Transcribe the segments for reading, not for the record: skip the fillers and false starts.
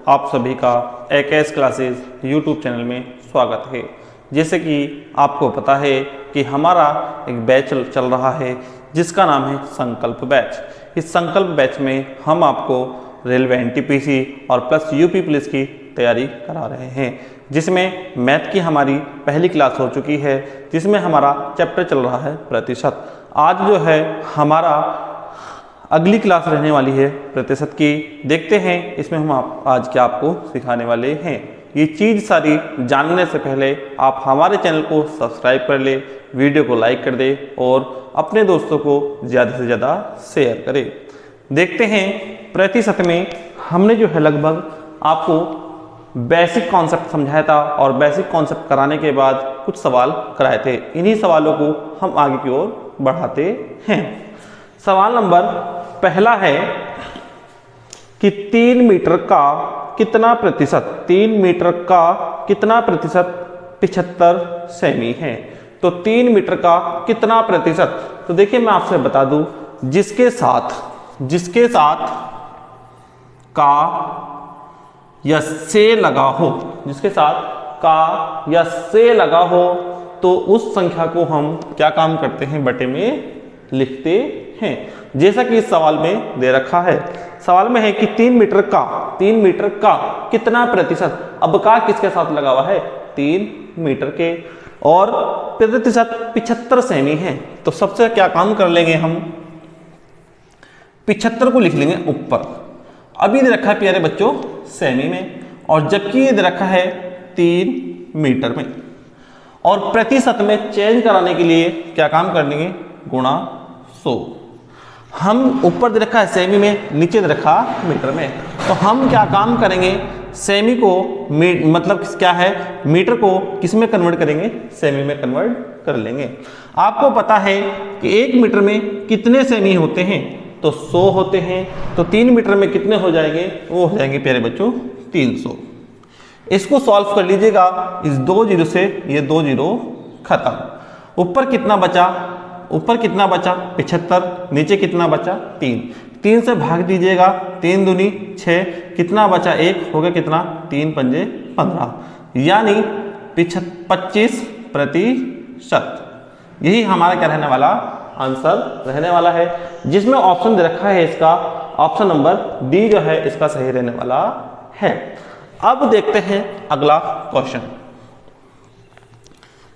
आप सभी का AKS क्लासेस यूट्यूब चैनल में स्वागत है। जैसे कि आपको पता है कि हमारा एक बैच चल रहा है जिसका नाम है संकल्प बैच। इस संकल्प बैच में हम आपको रेलवे NTPC और प्लस यूपी पुलिस की तैयारी करा रहे हैं, जिसमें मैथ की हमारी पहली क्लास हो चुकी है, जिसमें हमारा चैप्टर चल रहा है प्रतिशत। आज जो है हमारा अगली क्लास रहने वाली है प्रतिशत की। देखते हैं इसमें हम आज क्या आपको सिखाने वाले हैं। ये चीज़ सारी जानने से पहले आप हमारे चैनल को सब्सक्राइब कर ले, वीडियो को लाइक कर दे और अपने दोस्तों को ज़्यादा से ज़्यादा शेयर करें। देखते हैं प्रतिशत में हमने जो है लगभग आपको बेसिक कॉन्सेप्ट समझाया था और बेसिक कॉन्सेप्ट कराने के बाद कुछ सवाल कराए थे। इन्हीं सवालों को हम आगे की ओर बढ़ाते हैं। सवाल नंबर पहला है कि 3 मीटर का कितना प्रतिशत 3 मीटर का कितना प्रतिशत 75 सेमी है। तो 3 मीटर का कितना प्रतिशत, तो देखिए मैं आपसे बता दूं, जिसके साथ का या से लगा हो, जिसके साथ का या से लगा हो, तो उस संख्या को हम क्या काम करते हैं, बटे में लिखते हैं। जैसा कि इस सवाल में दे रखा है, सवाल में है कि 3 मीटर का कितना प्रतिशत। अब का किसके साथ लगा हुआ है, 3 मीटर के, और प्रतिशत 75 सेमी है। तो सबसे क्या काम कर लेंगे, हम 75 को लिख लेंगे ऊपर। अभी दे रखा है प्यारे बच्चों सेमी में, और जबकि ये दे रखा है 3 मीटर में, और प्रतिशत में चेंज कराने के लिए क्या काम कर लेंगे, गुणा 100। हम ऊपर दे रखा है सेमी में, नीचे दे रखा मीटर में, तो हम क्या काम करेंगे, सेमी को मतलब क्या है, मीटर को किस में कन्वर्ट करेंगे, सेमी में कन्वर्ट कर लेंगे। आपको पता है कि 1 मीटर में कितने सेमी होते हैं, तो 100 होते हैं। तो 3 मीटर में कितने हो जाएंगे, वो हो जाएंगे प्यारे बच्चों 300। इसको सॉल्व कर लीजिएगा, इस 2 जीरो से ये 2 जीरो खत्म। ऊपर कितना बचा 75, नीचे कितना बचा 3 से भाग दीजिएगा, 3 दूनी 6, कितना बचा 1, हो गया कितना 3 पंजे 15, यानी 25%। यही हमारा क्या रहने वाला आंसर रहने वाला है, जिसमें ऑप्शन दे रखा है इसका ऑप्शन नंबर डी जो है इसका सही रहने वाला है। अब देखते हैं अगला क्वेश्चन।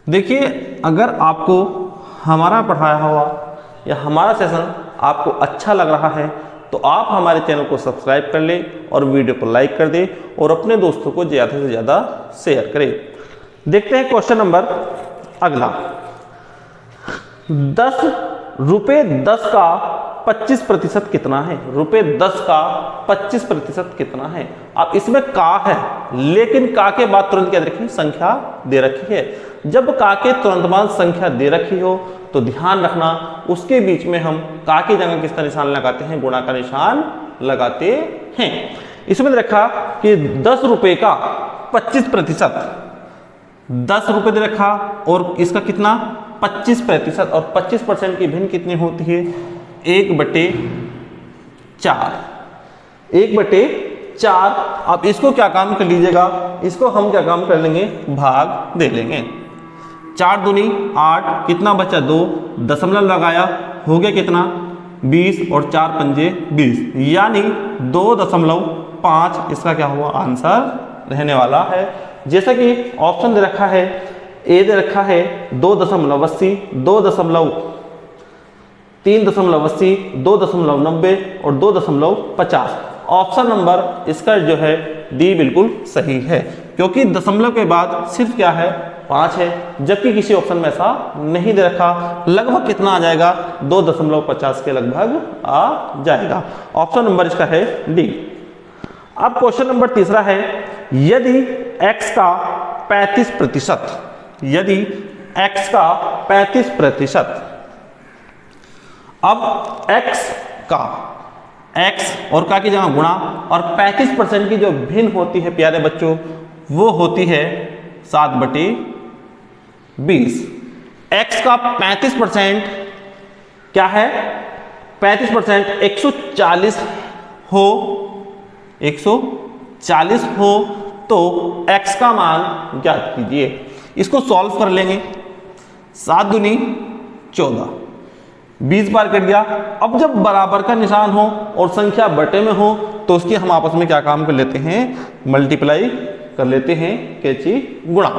देखिए, अगर आपको हमारा पढ़ाया हुआ या हमारा सेशन आपको अच्छा लग रहा है तो आप हमारे चैनल को सब्सक्राइब कर ले और वीडियो को लाइक कर दे और अपने दोस्तों को ज़्यादा से ज़्यादा शेयर करें। देखते हैं क्वेश्चन नंबर अगला। 10 रुपये 10 का 25% कितना है, रुपये 10 का 25% कितना है। अब इसमें का है, लेकिन का के बाद तुरंत क्या दे रखी, संख्या दे रखी है। जब का के तुरंत बाद संख्या दे रखी हो तो ध्यान रखना उसके बीच में हम का की जगह किसका निशान लगाते हैं, गुणा का निशान लगाते हैं। इसमें दे रखा कि 10 रुपये का 25%, 10 रुपये दे रखा और इसका कितना 25%, और 25% की भिन्न कितनी होती है, 1/4। 1/4। अब इसको क्या काम कर लीजिएगा, इसको हम क्या काम कर लेंगे, भाग दे लेंगे। 4 दूनी 8, कितना बचा 2, दशमलव लगाया, हो गया कितना 20, और 4 पंजे 20, यानी 2.5 इसका क्या हुआ आंसर रहने वाला है। जैसा कि ऑप्शन दे रखा है, ए दे रखा है 2.80, 3.80, 2.90 और 2.50। ऑप्शन नंबर इसका जो है डी बिल्कुल सही है, क्योंकि दशमलव के बाद सिर्फ क्या है 5 है, जबकि किसी ऑप्शन में ऐसा नहीं दे रखा। लगभग कितना आ जाएगा, 2.50 के लगभग आ जाएगा। ऑप्शन नंबर इसका है डी। अब क्वेश्चन नंबर तीसरा है, यदि x का 35%, यदि x का 35%, अब x और का की जगह गुणा, और 35% की जो भिन्न होती है प्यारे बच्चों वो होती है 7/20। x का 35% क्या है, 35% 140 हो, 40 हो तो x का मान ज्ञात कीजिए। इसको सॉल्व कर लेंगे। 7 दूनी 14, 20 बार कट गया। अब जब बराबर का निशान हो और संख्या बटे में हो तो उसकी हम आपस में क्या काम कर लेते हैं, मल्टीप्लाई कर लेते हैं, कैची गुणा।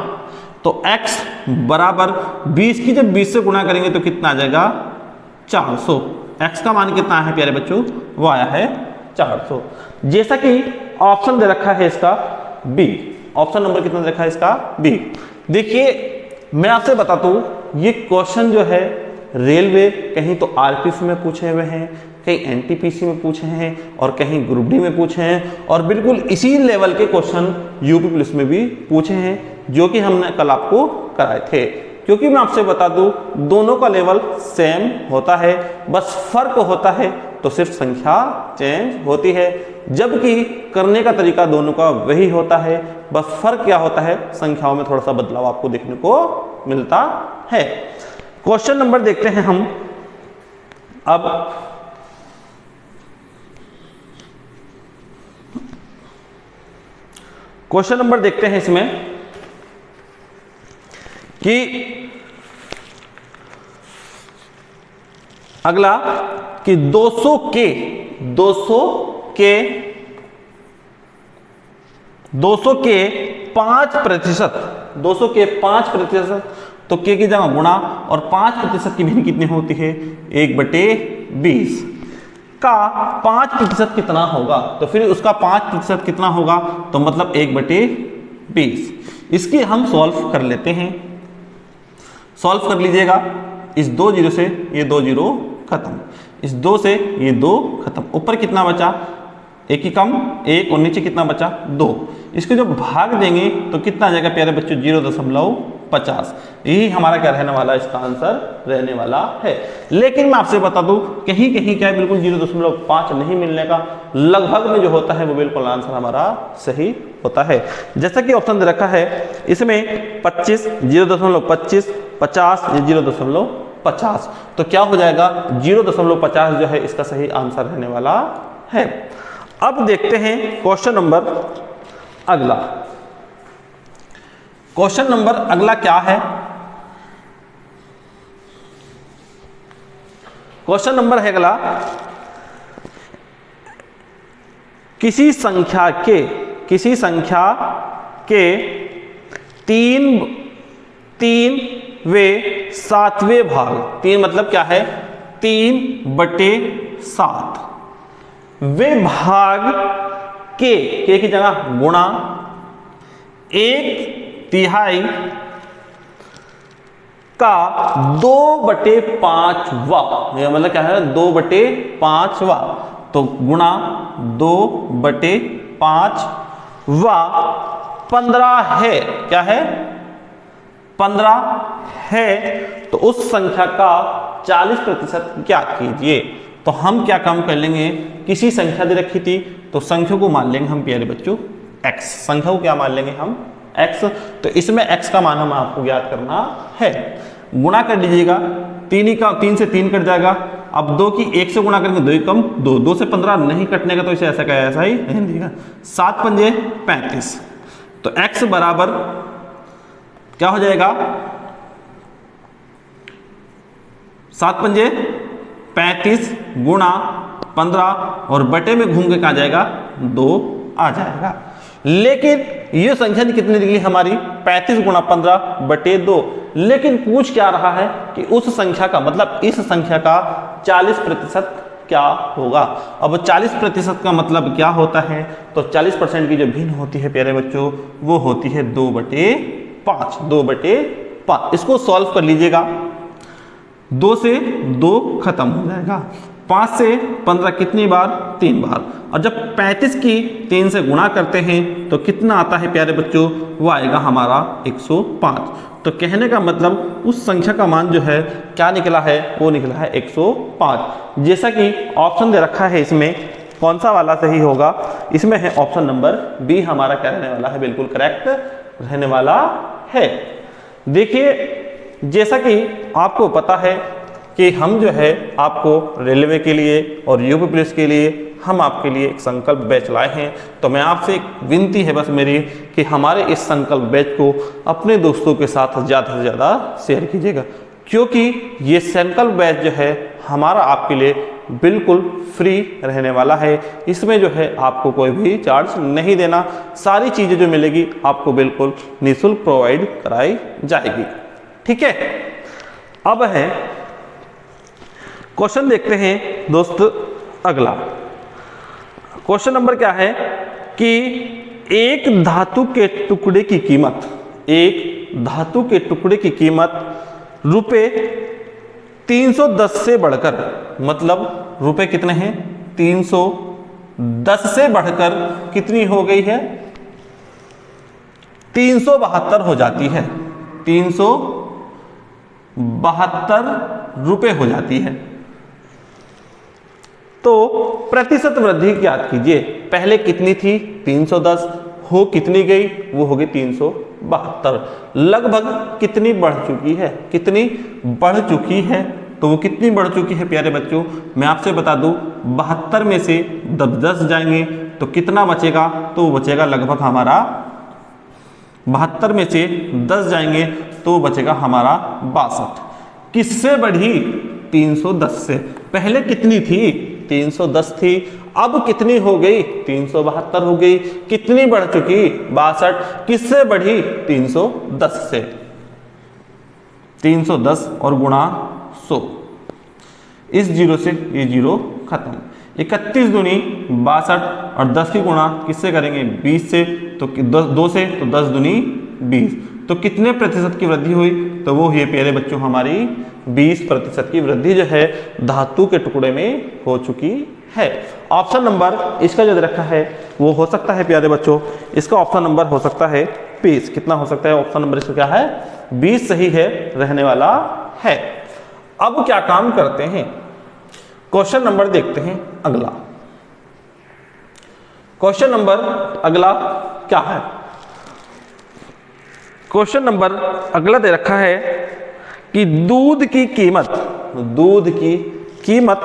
तो x बराबर 20 की जब 20 से गुणा करेंगे तो कितना आ जाएगा, 400। x का मान कितना है प्यारे बच्चों, वो आया है 400। जैसा कि ऑप्शन दे रखा है इसका बी, ऑप्शन नंबर कितना दे रखा है इसका बी। देखिए मैं आपसे बताता हूं, ये क्वेश्चन जो है रेलवे कहीं तो आरपीएफ में पूछे हुए हैं, कहीं एनटीपीसी में पूछे हैं और कहीं ग्रुप डी में पूछे हैं, और बिल्कुल इसी लेवल के क्वेश्चन यूपी पुलिस में भी पूछे हैं, जो कि हमने कल आपको कराए थे। क्योंकि मैं आपसे बता दूं, दोनों का लेवल सेम होता है, बस फर्क होता है तो सिर्फ संख्या चेंज होती है, जबकि करने का तरीका दोनों का वही होता है, बस फर्क क्या होता है, संख्याओं में थोड़ा सा बदलाव आपको देखने को मिलता है। क्वेश्चन नंबर देखते हैं हम अब। क्वेश्चन नंबर देखते हैं इसमें कि अगला कि 200 के 5%, 200 के 5%, तो के की जगह गुणा और 5% की भिन्न कितनी होती है, 1/20 का 5% कितना होगा, तो फिर उसका 5% कितना होगा, तो मतलब 1/20। इसकी हम सॉल्व कर लेते हैं। सॉल्व कर लीजिएगा। इस 2 जीरो से ये 2 जीरो खत्म, इस 2 से ये 2 खत्म, ऊपर कितना बचा, 1 ही कम 1 और नीचे कितना बचा 2। इसको जब भाग देंगे तो कितना आ जाएगा प्यारे बच्चों, 0.50। यही हमारा क्या रहने वाला, इसका आंसर रहने वाला है। लेकिन मैं आपसे बता दूं, कहीं कहीं क्या है, बिल्कुल 0.5 नहीं मिलने का, लगभग में जो होता है वो बिल्कुल आंसर हमारा सही होता है। जैसा कि ऑप्शन दे रखा है इसमें 25, 0.25, 50 या 0.50, तो क्या हो जाएगा, 0.50 जो है इसका सही आंसर रहने वाला है। अब देखते हैं क्वेश्चन नंबर अगला। क्वेश्चन नंबर अगला क्या है, क्वेश्चन नंबर है अगला, किसी संख्या के 3/7 भाग, 3 मतलब क्या है, 3/7 वे भाग के की जगह गुणा 1/3 का 2/5वां, मतलब क्या है 2/5वां, तो गुणा 2/5वां 15 है, क्या है 15 है, तो उस संख्या का 40% ज्ञात कीजिए। तो हम क्या काम कर लेंगे, किसी संख्या दे रखी थी तो संख्या को मान लेंगे हम प्यारे बच्चों x, संख्या को क्या मान लेंगे हम x, तो इसमें x का मान हम आपको ज्ञात करना है। गुणा कर लीजिएगा, 3 से 3 कट जाएगा, अब 2 की 1 से गुणा करेंगे 2 ही कम 2, 2 से 15 नहीं कटने का, तो इसे ऐसा क्या ऐसा ही रहने देगा। 7 पंजे 35, तो x बराबर क्या हो जाएगा, 7 पंजे 35 गुणा 15 और बटे में घूम के कहा जाएगा 2 आ जाएगा। लेकिन ये संख्या कितनी निकली हमारी, 35 गुणा 15/2, लेकिन पूछ क्या रहा है कि उस संख्या का, मतलब इस संख्या का 40% क्या होगा। अब 40% का मतलब क्या होता है, तो 40% की जो भिन्न होती है प्यारे बच्चों वो होती है 2/5, 2/5। इसको सॉल्व कर लीजिएगा, 2 से 2 खत्म हो जाएगा, 5 से 15 कितनी बार, 3 बार, और जब 35 की 3 से गुणा करते हैं तो कितना आता है प्यारे बच्चों, वो आएगा हमारा 105। तो कहने का मतलब उस संख्या का मान जो है क्या निकला है, वो निकला है 105। जैसा कि ऑप्शन दे रखा है इसमें कौन सा वाला सही होगा, इसमें है ऑप्शन नंबर बी हमारा क्या रहने वाला है, बिल्कुल करेक्ट रहने वाला है। देखिए जैसा कि आपको पता है कि हम जो है आपको रेलवे के लिए और यूपी पुलिस के लिए हम आपके लिए एक संकल्प बैच लाए हैं। तो मैं आपसे एक विनती है बस मेरी कि हमारे इस संकल्प बैच को अपने दोस्तों के साथ ज़्यादा से ज़्यादा शेयर कीजिएगा, क्योंकि ये संकल्प बैच जो है हमारा आपके लिए बिल्कुल फ्री रहने वाला है। इसमें जो है आपको कोई भी चार्ज नहीं देना, सारी चीज़ें जो मिलेगी आपको बिल्कुल निःशुल्क प्रोवाइड कराई जाएगी। ठीक है, अब है क्वेश्चन देखते हैं दोस्त। अगला क्वेश्चन नंबर क्या है कि एक धातु के टुकड़े की कीमत, एक धातु के टुकड़े की कीमत रुपए 310 से बढ़कर, मतलब रुपए कितने हैं 310 से बढ़कर कितनी हो गई है 372 हो जाती है, 372 रुपए हो जाती है। तो प्रतिशत वृद्धि ज्ञात कीजिए। पहले कितनी थी 310, हो कितनी गई, वो हो गई 372, लगभग कितनी बढ़ चुकी है, कितनी बढ़ चुकी है। तो वो कितनी बढ़ चुकी है प्यारे बच्चों, मैं आपसे बता दूं 72 में से 10 जाएंगे तो कितना बचेगा, तो वो बचेगा लगभग हमारा 72 में से 10 जाएंगे तो बचेगा हमारा 62। किससे बढ़ी 310 से। पहले कितनी थी 310 थी, अब कितनी हो गई 372 हो गई। कितनी बढ़ चुकी 62। किससे बढ़ी 310 से। 310 और गुणा 100, इस जीरो से ये जीरो खत्म। 31 दूनी 62 और 10 की गुणा किससे करेंगे 20 से, तो 2 से, तो 10 दूनी 20। तो कितने प्रतिशत की वृद्धि हुई, तो वो ये प्यारे बच्चों हमारी 20% की वृद्धि जो है धातु के टुकड़े में हो चुकी है। ऑप्शन नंबर इसका जो रखा है वो हो सकता है प्यारे बच्चों, इसका ऑप्शन नंबर हो सकता है 20। कितना हो सकता है ऑप्शन नंबर इसका क्या है 20 सही है, रहने वाला है। अब क्या काम करते हैं, क्वेश्चन नंबर देखते हैं अगला। क्वेश्चन नंबर अगला क्या है, क्वेश्चन नंबर अगला दे रखा है कि दूध की कीमत, दूध की कीमत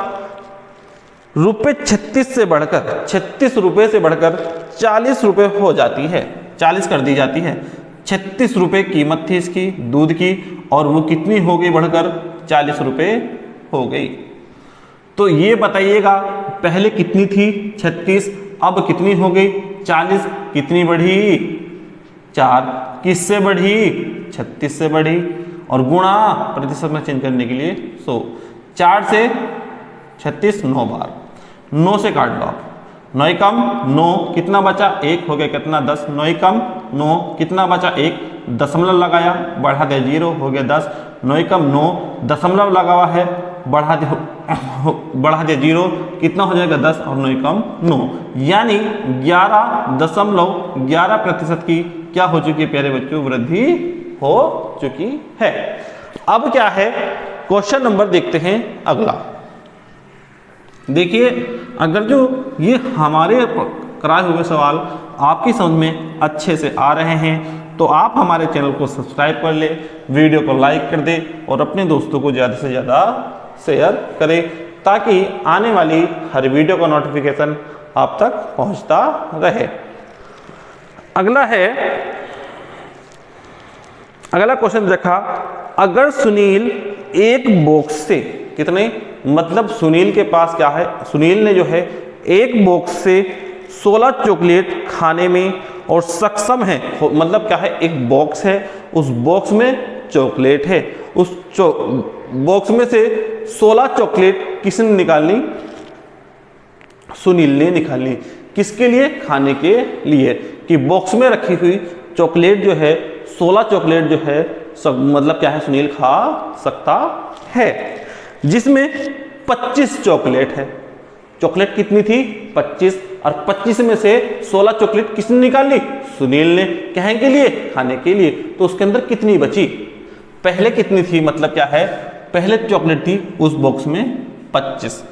रुपए 36 से बढ़कर, 36 रुपए से बढ़कर 40 रुपए हो जाती है, 40 कर दी जाती है। 36 रुपए कीमत थी इसकी दूध की, और वो कितनी हो गई बढ़कर 40 रुपए हो गई। तो ये बताइएगा पहले कितनी थी 36, अब कितनी हो गई 40। कितनी बढ़ी 4। किससे बढ़ी 36 से बढ़ी, और गुणा प्रतिशत में चेंज करने के लिए 100। 4 से 36 9 बार, 9 से काट लो आप, 9 कम 9 कितना बचा 1 हो गया, कितना 10, 9 कम 9 कितना बचा 1, दशमलव लगाया बढ़ा दे 0 हो गया 10, 9 कम 9 दशमलव लगा हुआ है बढ़ा दे 0 कितना हो जाएगा 10, और 9 कम 9 यानी 11.11% की क्या हो चुकी है प्यारे बच्चों वृद्धि हो चुकी है। अब क्या है क्वेश्चन नंबर देखते हैं अगला। देखिए अगर जो ये हमारे कराए हुए सवाल आपकी समझ में अच्छे से आ रहे हैं तो आप हमारे चैनल को सब्सक्राइब कर ले, वीडियो को लाइक कर दे और अपने दोस्तों को ज़्यादा से ज़्यादा शेयर करें, ताकि आने वाली हर वीडियो का नोटिफिकेशन आप तक पहुंचता रहे। अगला है, अगला क्वेश्चन देखा, अगर सुनील एक बॉक्स से कितने, मतलब सुनील के पास क्या है, सुनील ने जो है एक बॉक्स से 16 चॉकलेट खाने में और सक्षम है, मतलब क्या है एक बॉक्स है, उस बॉक्स में चॉकलेट है, उस बॉक्स में से 16 चॉकलेट किसने निकालनी, सुनील ने निकालनी। किसके लिए, खाने के लिए, कि बॉक्स में रखी हुई चॉकलेट जो है 16 चॉकलेट जो है मतलब क्या है सुनील खा सकता है, जिसमें 25 चॉकलेट है। चॉकलेट कितनी थी 25, और 25 में से 16 चॉकलेट किसने निकाली, सुनील ने, कहे के लिए, खाने के लिए। तो उसके अंदर कितनी बची, पहले कितनी थी, मतलब क्या है पहले चॉकलेट थी उस बॉक्स में 25,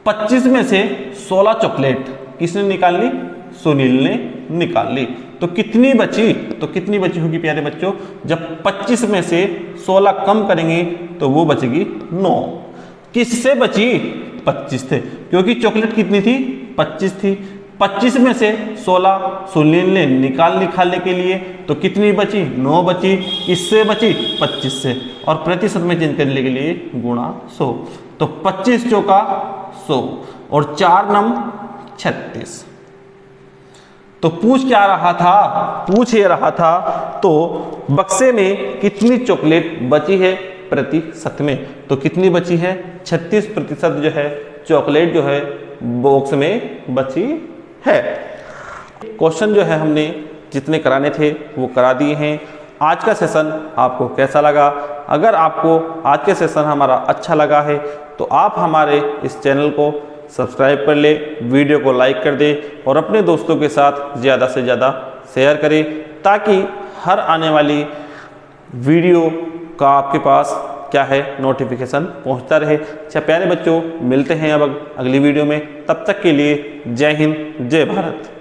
25 में से 16 चॉकलेट किसने निकाल ली, सुनील ने निकाल ली। तो कितनी बची, तो कितनी बची होगी प्यारे बच्चों, जब 25 में से 16 कम करेंगे तो वो बचेगी 9। किससे बची, 25 थे, क्योंकि चॉकलेट कितनी थी 25 थी। 25 में से 16 शून्य ने निकालने के लिए तो कितनी बची? 9 बची। इससे बची 25 से, और प्रतिशत में चेंज करने के लिए गुणा 100। तो 25 चौका 100 और 4 नम 36। तो पूछ क्या रहा था? पूछ ये रहा था तो बक्से में कितनी चॉकलेट बची है प्रतिशत में? तो कितनी बची है? 36% जो है चॉकलेट जो है बॉक्स में बची है। क्वेश्चन जो है हमने जितने कराने थे वो करा दिए हैं। आज का सेशन आपको कैसा लगा? अगर आपको आज के सेशन हमारा अच्छा लगा है तो आप हमारे इस चैनल को सब्सक्राइब कर ले, वीडियो को लाइक कर दे और अपने दोस्तों के साथ ज़्यादा से ज़्यादा शेयर करें, ताकि हर आने वाली वीडियो का आपके पास क्या है नोटिफिकेशन पहुंचता रहे। अच्छा प्यारे बच्चों, मिलते हैं अब अगली वीडियो में। तब तक के लिए जय हिंद, जय भारत।